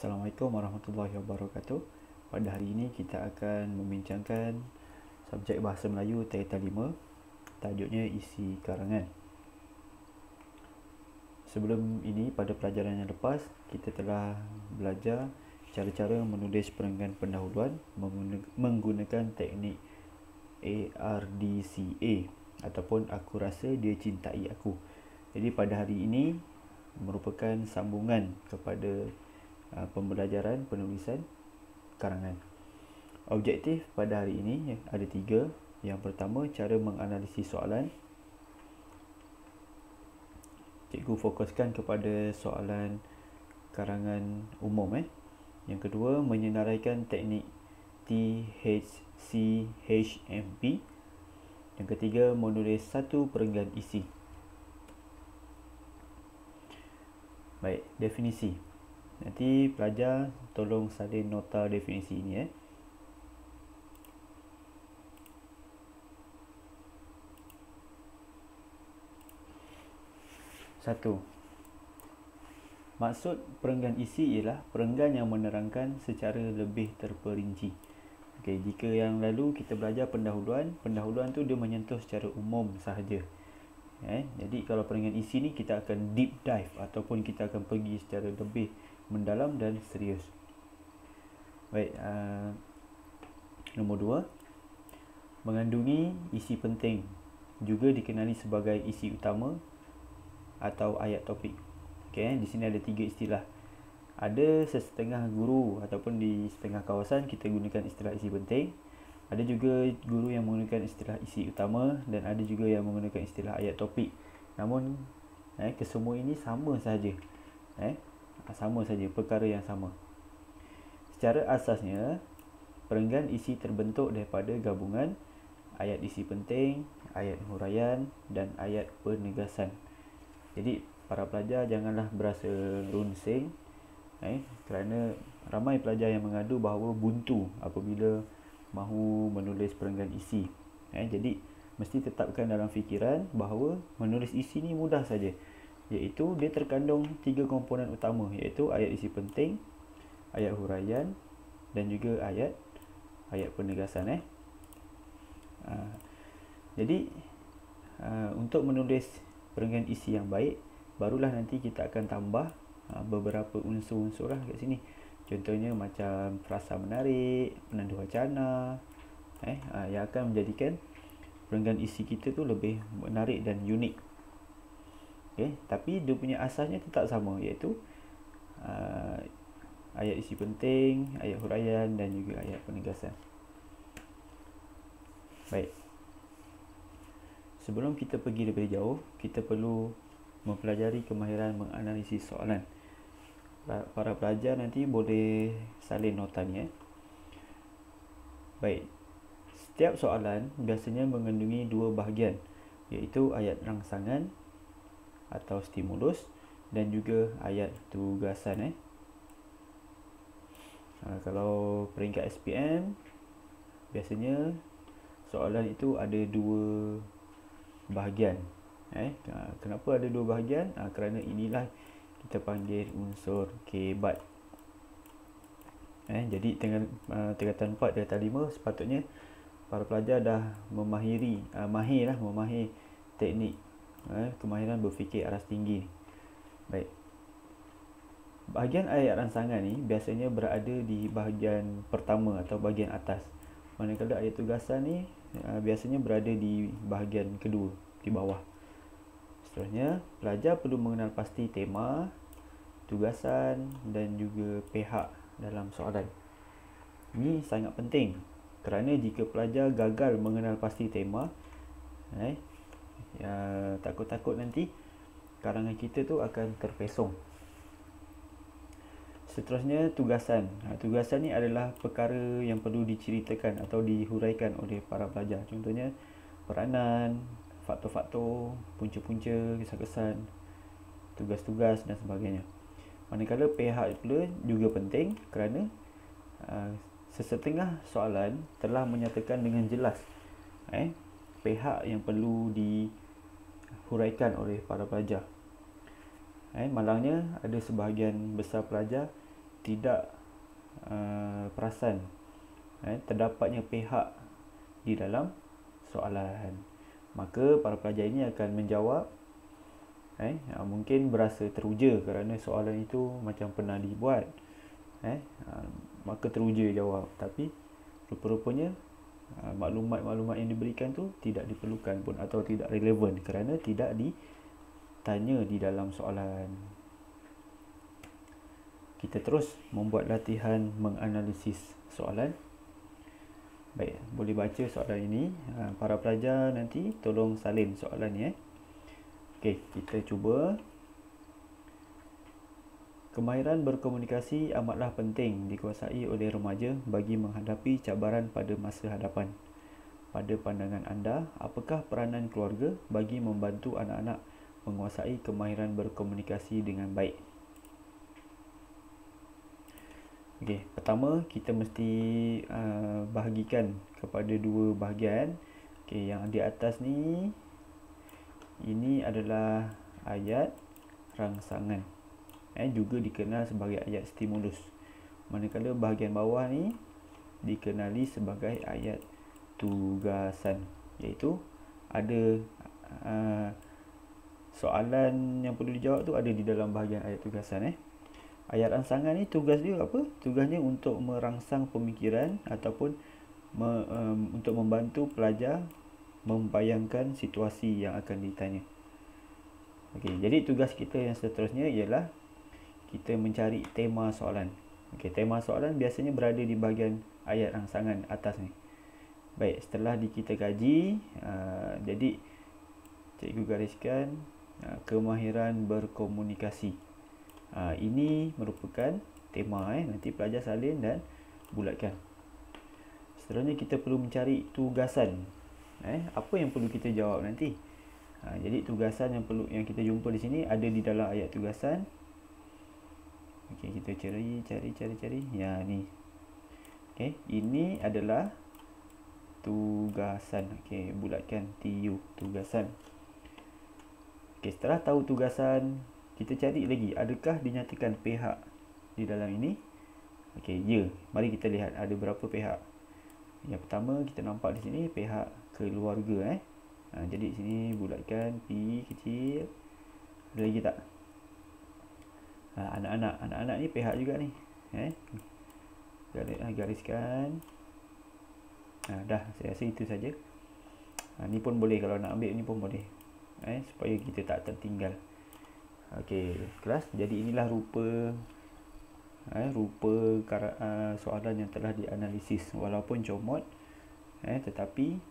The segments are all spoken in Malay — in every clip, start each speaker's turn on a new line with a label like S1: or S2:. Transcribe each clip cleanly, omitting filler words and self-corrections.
S1: Assalamualaikum warahmatullahi wabarakatuh. Pada hari ini kita akan membincangkan subjek Bahasa Melayu Tingkatan 5. Tajuknya isi karangan. Sebelum ini, pada pelajaran yang lepas, kita telah belajar cara-cara menulis perenggan pendahuluan menggunakan teknik ARDCA ataupun Aku Rasa Dia Cintai Aku. Jadi pada hari ini merupakan sambungan kepada pembelajaran penulisan karangan. Objektif pada hari ini ada 3. Yang pertama, cara menganalisis soalan. Cikgu fokuskan kepada soalan karangan umum. Yang kedua, menyenaraikan teknik THCHMP. Yang ketiga, menulis satu perenggan isi. Baik, definisi. Nanti pelajar tolong salin nota definisi ini. 1. Maksud perenggan isi ialah perenggan yang menerangkan secara lebih terperinci. Okey, jika yang lalu kita belajar pendahuluan tu dia menyentuh secara umum sahaja. Jadi kalau perenggan isi ni kita akan deep dive ataupun kita akan pergi secara lebih mendalam dan serius. Baik, nombor 2, mengandungi isi penting, juga dikenali sebagai isi utama atau ayat topik. Okey, di sini ada 3 istilah. Ada sesetengah guru ataupun di setengah kawasan kita gunakan istilah isi penting. Ada juga guru yang menggunakan istilah isi utama dan ada juga yang menggunakan istilah ayat topik. Namun kesemua ini sama sahaja. Sama saja, perkara yang sama. Secara asasnya, perenggan isi terbentuk daripada gabungan ayat isi penting, ayat huraian dan ayat penegasan. Jadi para pelajar janganlah berasa runsing, kerana ramai pelajar yang mengadu bahawa buntu apabila mahu menulis perenggan isi. Jadi mesti tetapkan dalam fikiran bahawa menulis isi ni mudah saja, iaitu dia terkandung 3 komponen utama, iaitu ayat isi penting, ayat huraian dan juga ayat penegasan. Jadi untuk menulis perenggan isi yang baik, barulah nanti kita akan tambah beberapa unsur-unsur kat sini. Contohnya macam frasa menarik, penanda wacana, yang akan menjadikan perenggan isi kita tu lebih menarik dan unik. Tapi dia punya asasnya tetap sama, iaitu ayat isi penting, ayat huraian dan juga ayat penegasan. Baik. Sebelum kita pergi lebih jauh, kita perlu mempelajari kemahiran menganalisis soalan. Para pelajar nanti boleh salin nota ni. Baik. Setiap soalan biasanya mengandungi 2 bahagian, iaitu ayat rangsangan atau stimulus dan juga ayat tugasan. Kalau peringkat SPM, biasanya soalan itu ada 2 bahagian. Kenapa ada 2 bahagian? Kerana inilah kita panggil unsur kebat. Jadi tingkatan 4 tingkatan 5 sepatutnya para pelajar dah mahir teknik kemahiran berfikir aras tinggi. Baik. Bahagian ayat rangsangan ni biasanya berada di bahagian pertama atau bahagian atas. Manakala ayat tugasan ni biasanya berada di bahagian kedua, di bawah. Seterusnya, pelajar perlu mengenal pasti tema, tugasan dan juga pihak dalam soalan. Ini sangat penting kerana jika pelajar gagal mengenal pasti tema, takut-takut nanti karangan kita tu akan terpesong. Seterusnya, tugasan. Tugasan ni adalah perkara yang perlu diceritakan atau dihuraikan oleh para pelajar. Contohnya, peranan, faktor-faktor, punca-punca, kesan-kesan, tugas-tugas dan sebagainya. Manakala pihak pula juga penting kerana sesetengah soalan telah menyatakan dengan jelas pihak yang perlu dihuraikan oleh para pelajar. Malangnya ada sebahagian besar pelajar tidak perasan terdapatnya pihak di dalam soalan. Maka para pelajar ini akan menjawab mungkin berasa teruja kerana soalan itu macam pernah dibuat, maka teruja jawab, tapi rupa-rupanya maklumat-maklumat yang diberikan tu tidak diperlukan pun atau tidak relevan kerana tidak ditanya di dalam soalan. Kita terus membuat latihan menganalisis soalan. Baik, boleh baca soalan ini. Para pelajar nanti tolong salin soalan ni. Okey, kita cuba. Kemahiran berkomunikasi amatlah penting dikuasai oleh remaja bagi menghadapi cabaran pada masa hadapan. Pada pandangan anda, apakah peranan keluarga bagi membantu anak-anak menguasai kemahiran berkomunikasi dengan baik? Okey, pertama kita mesti bahagikan kepada dua bahagian. Okey, yang di atas ni, ini adalah ayat rangsangan, juga dikenal sebagai ayat stimulus. Manakala bahagian bawah ni dikenali sebagai ayat tugasan, iaitu ada soalan yang perlu dijawab tu ada di dalam bahagian ayat tugasan. Ayat rangsangan ni tugas dia apa? Tugasnya untuk merangsang pemikiran ataupun untuk membantu pelajar membayangkan situasi yang akan ditanya. Okey, jadi tugas kita yang seterusnya ialah kita mencari tema soalan. Okey, tema soalan biasanya berada di bahagian ayat rangsangan atas ni. Baik, setelah kita kaji, jadi cikgu gariskan kemahiran berkomunikasi. Ini merupakan tema, nanti pelajar salin dan bulatkan. Seterusnya kita perlu mencari tugasan. Apa yang perlu kita jawab nanti? Jadi tugasan yang kita jumpa di sini ada di dalam ayat tugasan. Okey, kita cari. Ya, ni. Okey, ini adalah tugasan. Okey, bulatkan TU, tugasan. Okey, setelah tahu tugasan, kita cari lagi adakah dinyatakan pihak di dalam ini. Okey, ya. Mari kita lihat ada berapa pihak. Yang pertama kita nampak di sini pihak keluarga. Jadi sini bulatkan P kecil. Ada lagi tak? Anak-anak ni pihak juga ni. Gariskan. Dah, saya rasa itu saja. Ni pun boleh, kalau nak ambil ni pun boleh. Supaya kita tak tertinggal. Okey, kelas. Jadi inilah rupa soalan yang telah dianalisis. Walaupun comot, tetapi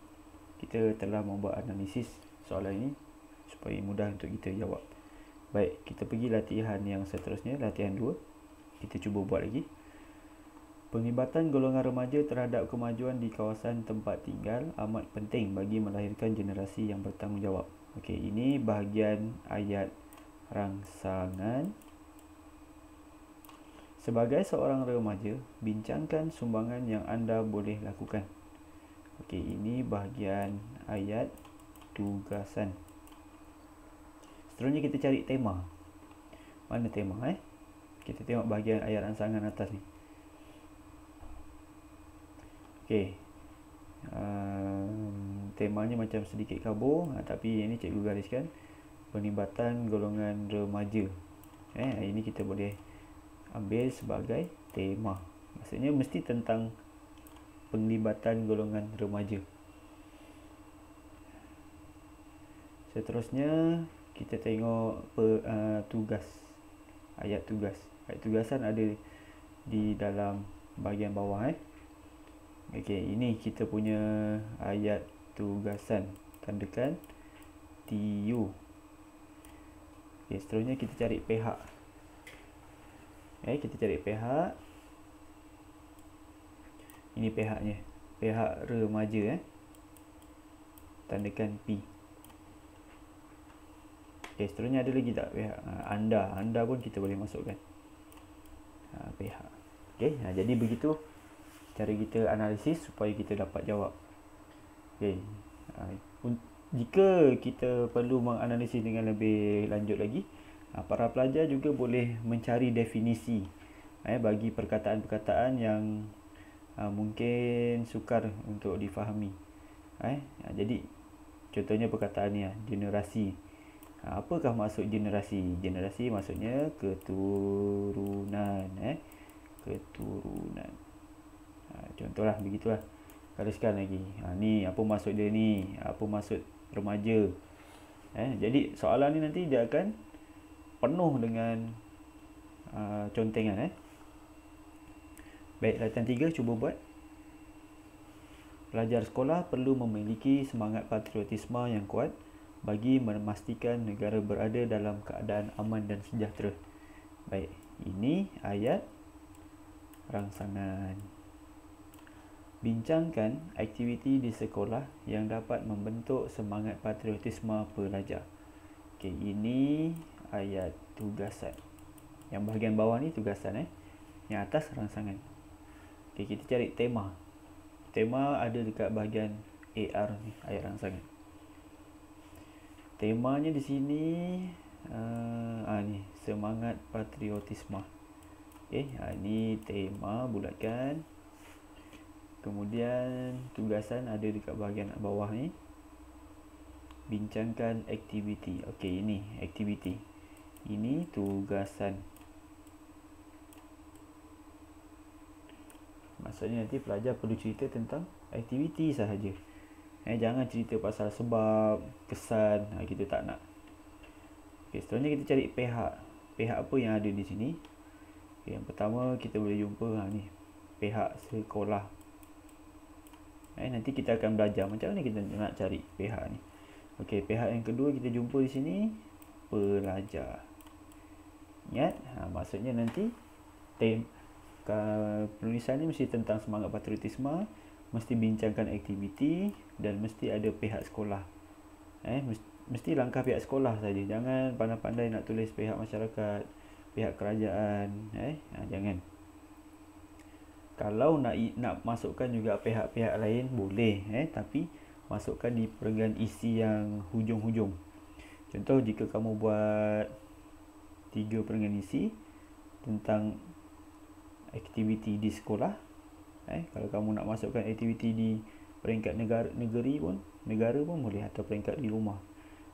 S1: kita telah membuat analisis soalan ini supaya mudah untuk kita jawab. Baik, kita pergi latihan yang seterusnya, latihan 2. Kita cuba buat lagi. Penglibatan golongan remaja terhadap kemajuan di kawasan tempat tinggal amat penting bagi melahirkan generasi yang bertanggungjawab. Okey, ini bahagian ayat rangsangan. Sebagai seorang remaja, bincangkan sumbangan yang anda boleh lakukan. Okey, ini bahagian ayat tugasan. Seterusnya kita cari tema. Mana tema? Kita tengok bahagian ayat rangsangan atas ni. Okey. Temanya macam sedikit kabur, tapi ini cikgu gariskan penglibatan golongan remaja. Ini kita boleh ambil sebagai tema. Maksudnya mesti tentang penglibatan golongan remaja. Seterusnya kita tengok tugas. Ayat tugas. Ayat tugasan ada di dalam bahagian bawah. Okey, ini kita punya ayat tugasan. Tandakan TU. Okey, seterusnya kita cari pihak. Kita cari pihak. Ini pihaknya, pihak remaja. Tandakan P. Okey, seterusnya ada lagi tak pihak? Anda pun kita boleh masukkan pihak. Okey, jadi begitu cara kita analisis supaya kita dapat jawab. Okey, jika kita perlu menganalisis dengan lebih lanjut lagi, para pelajar juga boleh mencari definisi bagi perkataan-perkataan yang mungkin sukar untuk difahami. Jadi contohnya perkataan ni, generasi. Apakah maksud generasi? Generasi maksudnya keturunan. Keturunan. Contohlah begitulah. Gariskan lagi. Ni apa maksud dia ni? Apa maksud remaja? Jadi soalan ni nanti dia akan penuh dengan contengan. Baik, latihan 3 cuba buat. Pelajar sekolah perlu memiliki semangat patriotisme yang kuat bagi memastikan negara berada dalam keadaan aman dan sejahtera. Baik, ini ayat rangsangan. Bincangkan aktiviti di sekolah yang dapat membentuk semangat patriotisme pelajar. Okey, ini ayat tugasan. Yang bahagian bawah ni tugasan. Yang atas rangsangan. Okey, kita cari tema. Tema ada dekat bahagian AR ni, ayat rangsangan. Temanya di sini ni semangat patriotisme. Okey, ni tema, bulatkan. Kemudian tugasan ada dekat bahagian bawah ni. Bincangkan aktiviti. Okey, ini aktiviti. Ini tugasan. Maksudnya nanti pelajar perlu cerita tentang aktiviti sahaja. Jangan cerita pasal sebab, kesan. Kita tak nak. Okey, seterusnya kita cari pihak. Pihak apa yang ada di sini? Okay, yang pertama kita boleh jumpa ni, pihak sekolah. Nanti kita akan belajar macam mana kita nak cari pihak ni. Okey, pihak yang kedua kita jumpa di sini, pelajar. Ingat, maksudnya nanti penulisan ni mesti tentang semangat patriotisme, mesti bincangkan aktiviti dan mesti ada pihak sekolah. Mesti langkah pihak sekolah saja. Jangan pandai-pandai nak tulis pihak masyarakat, pihak kerajaan. Jangan. Kalau nak masukkan juga pihak-pihak lain boleh, tapi masukkan di perenggan isi yang hujung-hujung. Contoh, jika kamu buat 3 perenggan isi tentang aktiviti di sekolah, kalau kamu nak masukkan aktiviti di peringkat negara pun boleh, atau peringkat di rumah.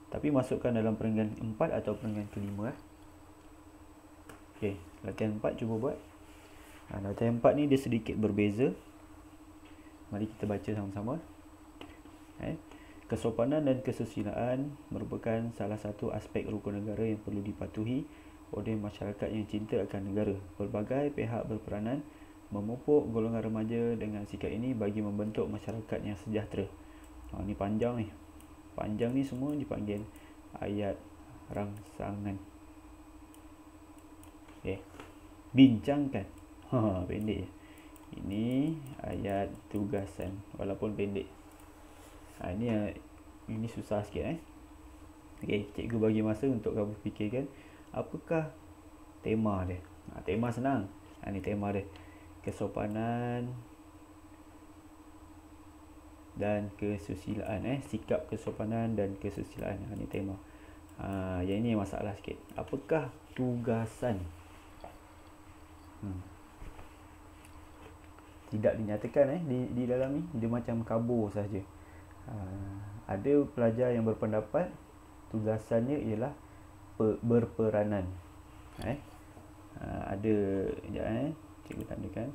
S1: Tapi masukkan dalam perenggan 4 atau perenggan kelima. Okey, latihan 4 cuba buat. Latihan 4 ni dia sedikit berbeza. Mari kita baca sama-sama. Kesopanan dan kesusilaan merupakan salah satu aspek rukun negara yang perlu dipatuhi oleh masyarakat yang cinta akan negara. Pelbagai pihak berperanan memupuk golongan remaja dengan sikap ini bagi membentuk masyarakat yang sejahtera. Ni panjang ni. Panjang ni semua dipanggil ayat rangsangan. Bincangkan. Pendek je. Ini ayat tugasan walaupun pendek. Ini susah sikit. Okey, cikgu bagi masa untuk kamu fikirkan apakah tema dia. Tema senang. Ini tema dia. Kesopanan dan kesusilaan. Sikap kesopanan dan kesusilaan. Ini tema. Yang ini masalah sikit. Apakah tugasan? Tidak dinyatakan di dalam ni. Dia macam kabur saja. Ada pelajar yang berpendapat tugasannya ialah berperanan. Ada cikgu tandakan.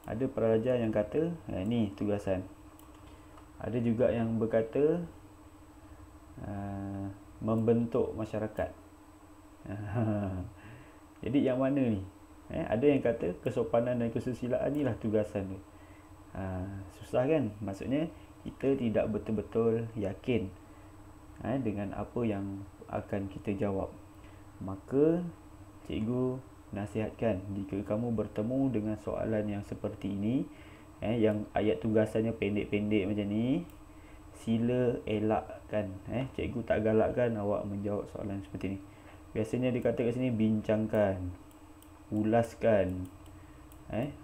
S1: Ada pelajar yang kata ni tugasan. Ada juga yang berkata membentuk masyarakat. Jadi yang mana ni? Ada yang kata kesopanan dan kesusilaan inilah tugasan tu. Susah kan? Maksudnya kita tidak betul-betul yakin dengan apa yang akan kita jawab. Maka cikgu nasihatkan, jika kamu bertemu dengan soalan yang seperti ini, yang ayat tugasannya pendek-pendek macam ni, sila elakkan. Cikgu tak galakkan awak menjawab soalan seperti ni. Biasanya dikata kat sini bincangkan, ulaskan,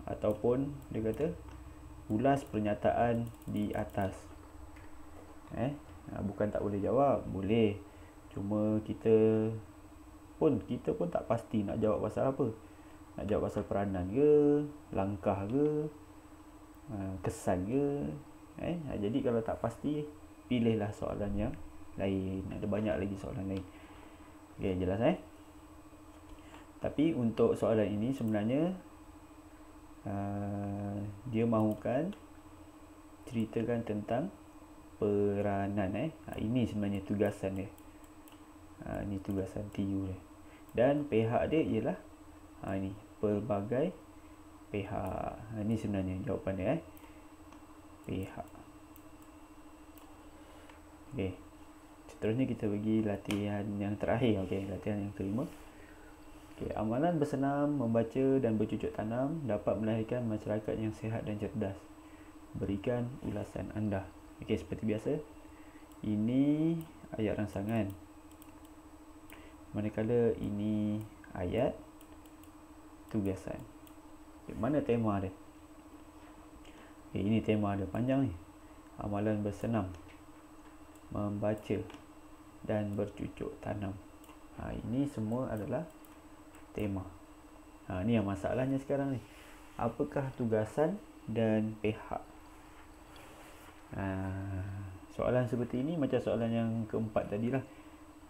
S1: ataupun dia kata ulas pernyataan di atas. Bukan tak boleh jawab, boleh. Cuma kita pun tak pasti nak jawab pasal apa. Nak jawab pasal peranan ke, langkah ke, kesan ke. Jadi kalau tak pasti, pilihlah soalan yang lain. Ada banyak lagi soalan lain. Okay, jelas Tapi untuk soalan ini sebenarnya dia mahukan ceritakan tentang peranan. Ini sebenarnya tugasan dia. Ini tugasan TU dia. Dan pihak dia ialah ini pelbagai pihak. Ini sebenarnya jawapan dia. Pihak. Okey. Seterusnya kita pergi latihan yang terakhir. Okey, latihan yang kelima. Okey, amalan bersenam, membaca dan bercucuk tanam dapat melahirkan masyarakat yang sihat dan cerdas. Berikan ulasan anda. Okey, seperti biasa. Ini ayat rangsangan. Manakala ini ayat tugasan. Mana tema dia? Ini tema dia, panjang ni. Amalan bersenam, membaca dan bercucuk tanam. Ini semua adalah tema. Ni yang masalahnya sekarang ni. Apakah tugasan dan pihak? Soalan seperti ini macam soalan yang keempat tadilah.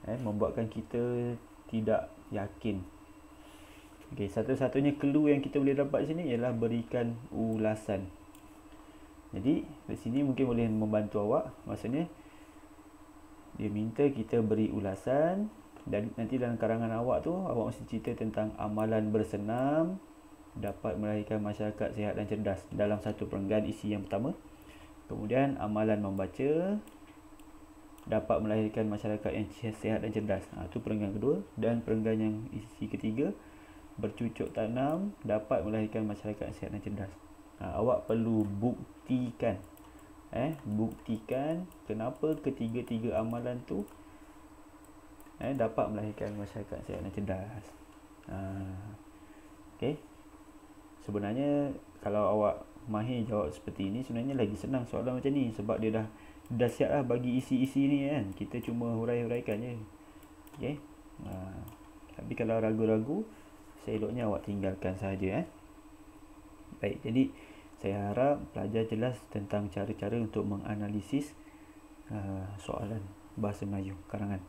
S1: Membuatkan kita tidak yakin. Okey, satu-satunya clue yang kita boleh dapat sini ialah berikan ulasan. Jadi, di sini mungkin boleh membantu awak. Maksudnya, dia minta kita beri ulasan dan nanti dalam karangan awak tu, awak mesti cerita tentang amalan bersenam dapat melahirkan masyarakat sihat dan cerdas dalam satu perenggan isi yang pertama. Kemudian, amalan membaca dapat melahirkan masyarakat yang sihat dan cerdas. Itu perenggan kedua. Dan perenggan yang isi ketiga, bercucuk tanam dapat melahirkan masyarakat yang sihat dan cerdas. Awak perlu buktikan. Buktikan kenapa ketiga-tiga amalan tu dapat melahirkan masyarakat sihat dan cerdas. Okey. Sebenarnya kalau awak mahir jawab seperti ini, sebenarnya lagi senang soalan macam ni sebab dia dah siap lah bagi isi-isi ni kan. Kita cuma hurai-huraikan je. Okey. Tapi kalau ragu-ragu, seeloknya awak tinggalkan sahaja. Baik, jadi saya harap pelajar jelas tentang cara-cara untuk menganalisis soalan bahasa Melayu karangan.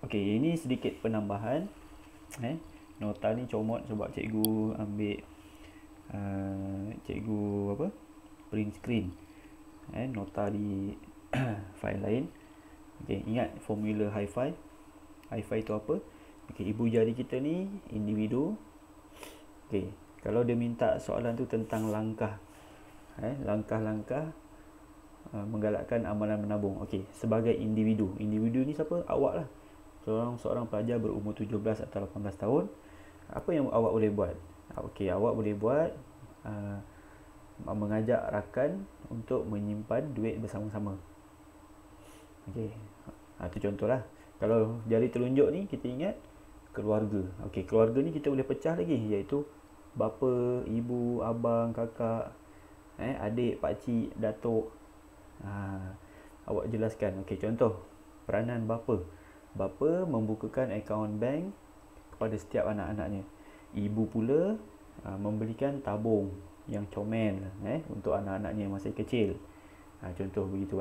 S1: Okey, ini sedikit penambahan. Nota ni comot sebab cikgu ambil print screen. Nota di file lain. Okey, ingat formula hi-fi. Hi-fi tu apa? Okey, ibu jari kita ni individu. Okey, kalau dia minta soalan tu tentang langkah, langkah-langkah menggalakkan amalan menabung. Okey, sebagai individu. Individu ni siapa? Awak lah. Seorang pelajar berumur 17 atau 18 tahun. Apa yang awak boleh buat? Okey, awak boleh buat mengajak rakan untuk menyimpan duit bersama-sama. Okey, itu contohlah. Kalau jari telunjuk ni kita ingat keluarga. Okey, keluarga ni kita boleh pecah lagi, iaitu bapa, ibu, abang, kakak, adik, pakcik, datuk. Awak jelaskan. Okey, contoh peranan bapa. Bapa membukakan akaun bank kepada setiap anak-anaknya. Ibu pula membelikan tabung yang comel untuk anak-anaknya masih kecil. Contoh begitu.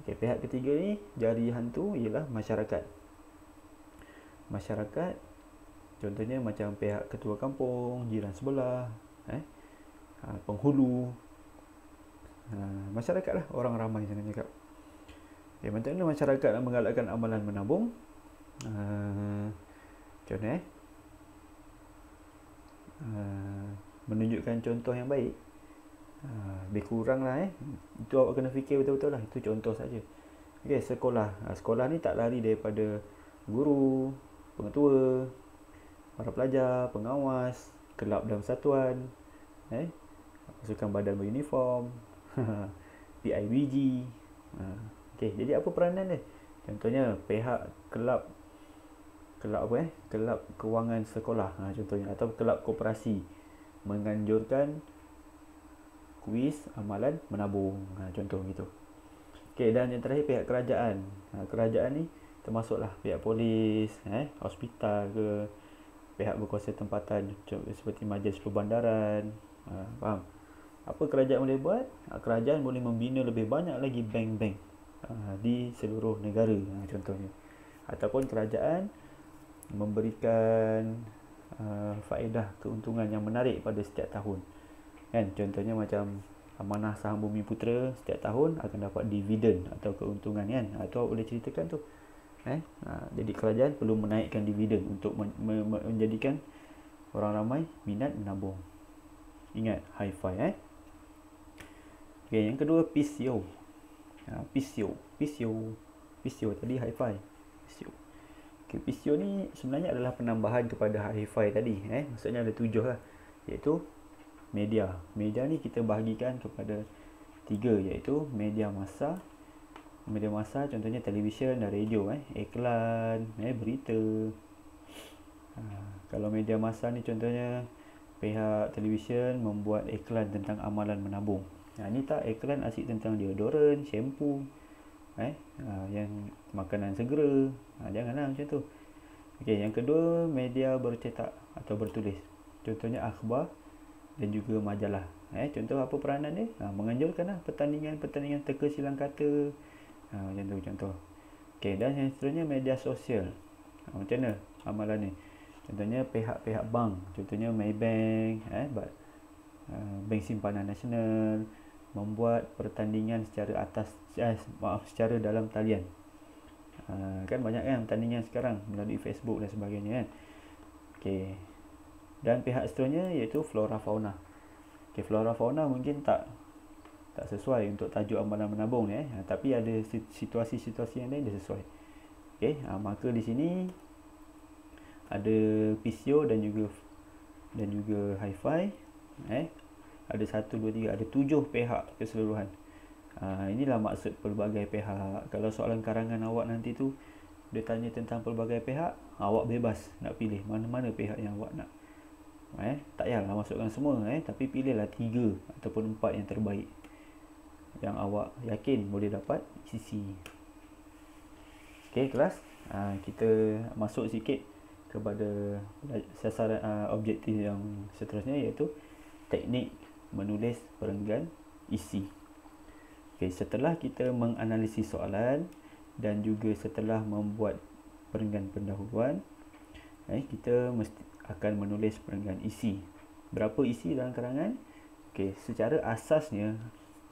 S1: Okey, pihak ketiga ni, jari hantu ialah masyarakat. Masyarakat contohnya macam pihak ketua kampung, jiran sebelah, penghulu, masyarakat lah, orang ramai jangan cakap. Okay, macam mana masyarakat menggalakkan amalan menabung? Contoh menunjukkan contoh yang baik. Lebih kurang lah itu awak kena fikir betul-betul lah. Itu contoh saja. Okay, sekolah. Sekolah ni tak lari daripada guru, pengetua, para pelajar, pengawas, kelab dan persatuan, pasukan badan beruniform, PIBG. Okey, jadi apa peranan dia? Contohnya pihak kelab apa kelab kewangan sekolah, contohnya, atau kelab koperasi menganjurkan kuis amalan menabung, contoh gitu. Okey, dan yang terakhir pihak kerajaan. Kerajaan ni termasuklah pihak polis, hospital ke, pihak berkuasa tempatan seperti Majlis Perbandaran. Faham? Apa kerajaan boleh buat? Kerajaan boleh membina lebih banyak lagi bank-bank di seluruh negara, contohnya. Ataupun kerajaan memberikan faedah keuntungan yang menarik pada setiap tahun, kan? Contohnya macam Amanah Saham Bumi Putera setiap tahun akan dapat dividen atau keuntungan, kan? Atau boleh ceritakan tu. Jadi kerajaan perlu menaikkan dividen untuk menjadikan orang ramai minat menabung. Ingat high five. Okay, yang kedua PCO. PCO tadi high five. PCO ni sebenarnya adalah penambahan kepada high five tadi. Maksudnya ada 7 lah, iaitu media. Media ni kita bahagikan kepada 3, iaitu media massa. Media massa contohnya televisyen dan radio, iklan, berita. Kalau media massa ni contohnya pihak televisyen membuat iklan tentang amalan menabung. Ni tak iklan asyik tentang deodoran, shampoo, yang makanan segera. Janganlah macam tu. Okey, yang kedua media bercetak atau bertulis. Contohnya akhbar dan juga majalah. Contoh apa peranan dia? Menganjurkanlah pertandingan teka silang kata. Macam tu contoh. Okey, dan yang seterusnya media sosial. Macam mana amalan ni? Contohnya pihak-pihak bank, contohnya Maybank, Bank Simpanan Nasional membuat pertandingan secara dalam talian. Kan banyak kan pertandingan sekarang melalui Facebook dan sebagainya, kan? Okey. Dan pihak seterusnya iaitu flora fauna. Okey, flora fauna mungkin tak sesuai untuk tajuk amalan menabung ni, tapi ada situasi-situasi yang lain dia sesuai. Okey, maka di sini ada PCO dan juga high five. Ada 1, 2, 3, ada 7 pihak keseluruhan. Inilah maksud pelbagai pihak. Kalau soalan karangan awak nanti tu dia tanya tentang pelbagai pihak, awak bebas nak pilih mana-mana pihak yang awak nak. Tak payahlah masukkan semua, tapi pilihlah 3 ataupun 4 yang terbaik, yang awak yakin boleh dapat sisi. Okey kelas, kita masuk sikit kepada sasaran objektif yang seterusnya, iaitu teknik menulis perenggan isi. Okey, setelah kita menganalisis soalan dan juga setelah membuat perenggan pendahuluan, kita akan menulis perenggan isi. Berapa isi dalam karangan? Okey, secara asasnya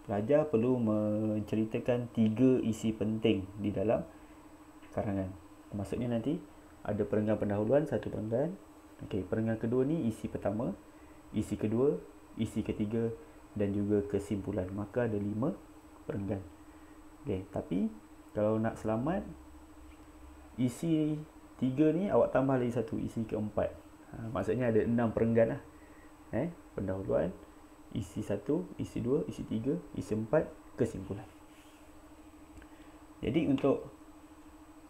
S1: pelajar perlu menceritakan 3 isi penting di dalam karangan. Maksudnya nanti ada perenggan pendahuluan, 1 perenggan. Okey, perenggan kedua ni isi pertama, isi kedua, isi ketiga dan juga kesimpulan. Maka ada 5 perenggan. Okey, tapi kalau nak selamat, isi 3 ni awak tambah lagi 1, isi keempat. Maksudnya ada 6 perenggan lah. Pendahuluan, isi 1, isi 2, isi 3, isi 4, kesimpulan. Jadi untuk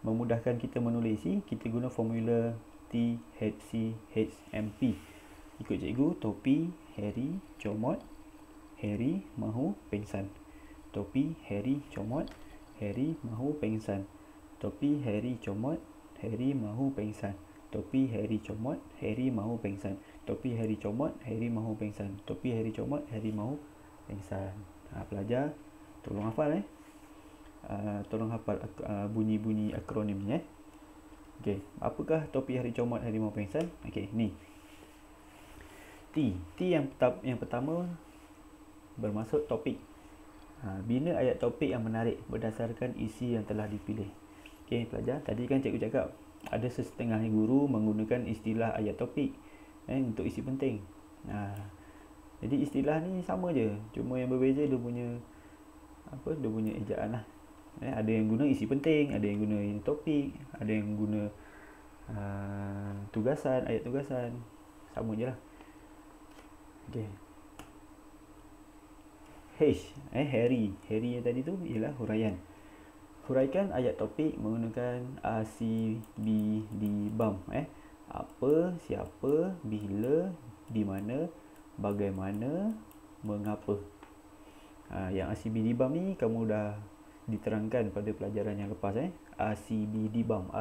S1: memudahkan kita menulis isi, kita guna formula THCHMP. Ikut cikgu, topi, Harry, comot, Harry mahu pengsan. Topi, Harry, comot, Harry mahu pengsan. Topi, Harry, comot, Harry mahu pengsan. Topi, Harry, comot, Harry mahu pengsan. Topi, Harry, comot, Harry mahu pengsan. Topi, Harry, comot, Harry mahu pengsan. Pelajar tolong hafal tolong hafal bunyi-bunyi akronimnya. Okey, apakah topi Harry comot Harry mahu pengsan? Okey, ni T yang pertama bermaksud topik. Bina ayat topik yang menarik berdasarkan isi yang telah dipilih. Okey pelajar, tadi kan cikgu cakap ada sesetengah guru menggunakan istilah ayat topik untuk isi penting. Jadi istilah ni sama je, cuma yang berbeza dia punya ejaan lah. Ada yang guna isi penting, ada yang guna topik, ada yang guna tugasan, ayat tugasan. Sama je lah. Okay. H, Harry yang tadi tu ialah huraian. Huraikan ayat topik menggunakan ACBD-BAM. Apa, siapa, bila, di mana, bagaimana, mengapa. Yang ACBD-BAM ni kamu dah diterangkan pada pelajaran yang lepas. ACBD-BAM.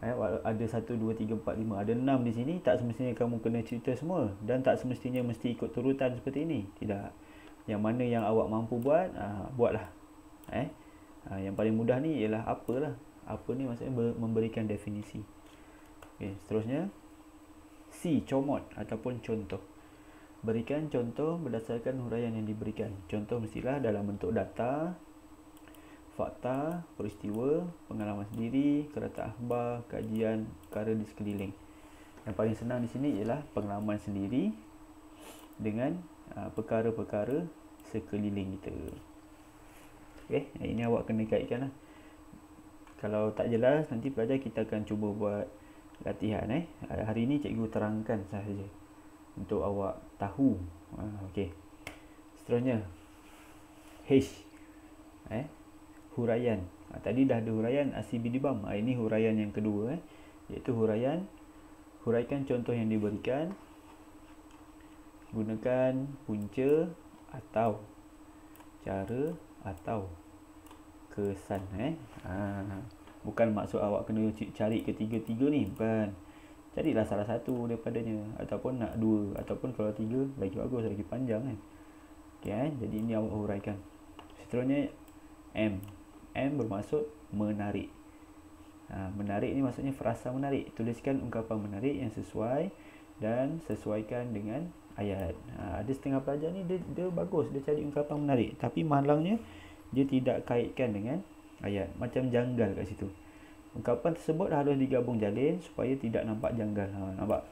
S1: Ada 1, 2, 3, 4, 5, ada 6 di sini. Tak semestinya kamu kena cerita semua, dan tak semestinya mesti ikut turutan seperti ini. Tidak. Yang mana yang awak mampu buat, buatlah. Yang paling mudah ni ialah apalah. Apa ni maksudnya memberikan definisi. Okay, seterusnya C. Comot ataupun contoh. Berikan contoh berdasarkan huraian yang diberikan. Contoh mestilah dalam bentuk data, fakta, peristiwa, pengalaman sendiri, kereta akhbar, kajian, perkara di sekeliling. Yang paling senang di sini ialah pengalaman sendiri dengan perkara-perkara sekeliling kita. Okey, ini awak kena kaitkan lah. Kalau tak jelas, nanti pelajar kita akan cuba buat latihan. Hari ini cikgu terangkan sahaja untuk awak tahu. Okey. Seterusnya H. Huraian. Tadi dah ada huraian ACB-DIBAM. Ini huraian yang kedua, iaitu huraikan contoh yang diberikan. Gunakan punca atau cara atau kesan. Bukan maksud awak kena cari ketiga-tiga ni, bukan. Carilah salah satu daripadanya, ataupun nak dua, ataupun kalau tiga lagi bagus, lagi panjang kan. Okey, jadi ini awak huraikan. Seterusnya M. M bermaksud menarik. Menarik ni maksudnya frasa menarik. Tuliskan ungkapan menarik yang sesuai dan sesuaikan dengan ayat. Ada setengah pelajar ni dia bagus, dia cari ungkapan menarik, tapi malangnya dia tidak kaitkan dengan ayat. Macam janggal kat situ. Ungkapan tersebut harus digabung jalin supaya tidak nampak janggal. Nampak?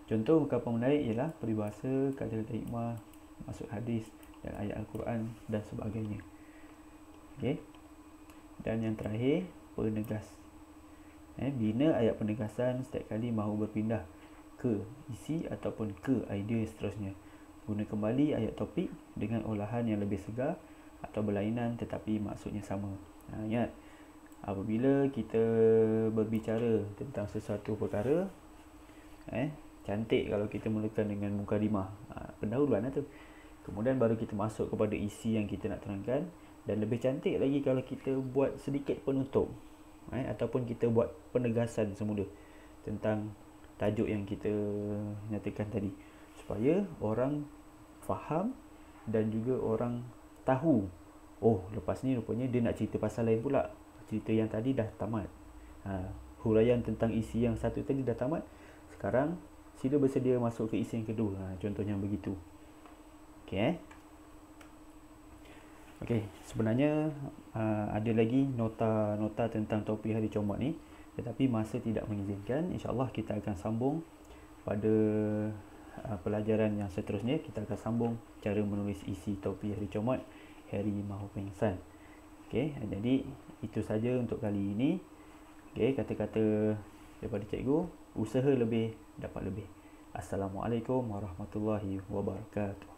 S1: Contoh ungkapan menarik ialah peribahasa, kata-kata hikmah, maksud hadis dan ayat Al-Quran dan sebagainya. Okey. Dan yang terakhir, penegas. Bina ayat penegasan setiap kali mahu berpindah ke isi ataupun ke idea seterusnya. Guna kembali ayat topik dengan olahan yang lebih segar atau berlainan tetapi maksudnya sama. Ingat, apabila kita berbicara tentang sesuatu perkara, cantik kalau kita mulakan dengan mukadimah, pendahuluan tu. Kemudian baru kita masuk kepada isi yang kita nak terangkan. Dan lebih cantik lagi kalau kita buat sedikit penutup, ataupun kita buat penegasan semula tentang tajuk yang kita nyatakan tadi, supaya orang faham dan juga orang tahu, oh lepas ni rupanya dia nak cerita pasal lain pula. Cerita yang tadi dah tamat, huraian tentang isi yang satu tadi dah tamat, sekarang sila bersedia masuk ke isi yang kedua. Contohnya begitu. Okey. Okey, sebenarnya ada lagi nota-nota tentang topik hari Comot ni, tetapi masa tidak mengizinkan. InsyaAllah kita akan sambung pada pelajaran yang seterusnya. Kita akan sambung cara menulis isi topik hari Comot Hari Mahu Pengsan. Okey, jadi itu saja untuk kali ini. Okey, kata-kata daripada cikgu, usaha lebih dapat lebih. Assalamualaikum warahmatullahi wabarakatuh.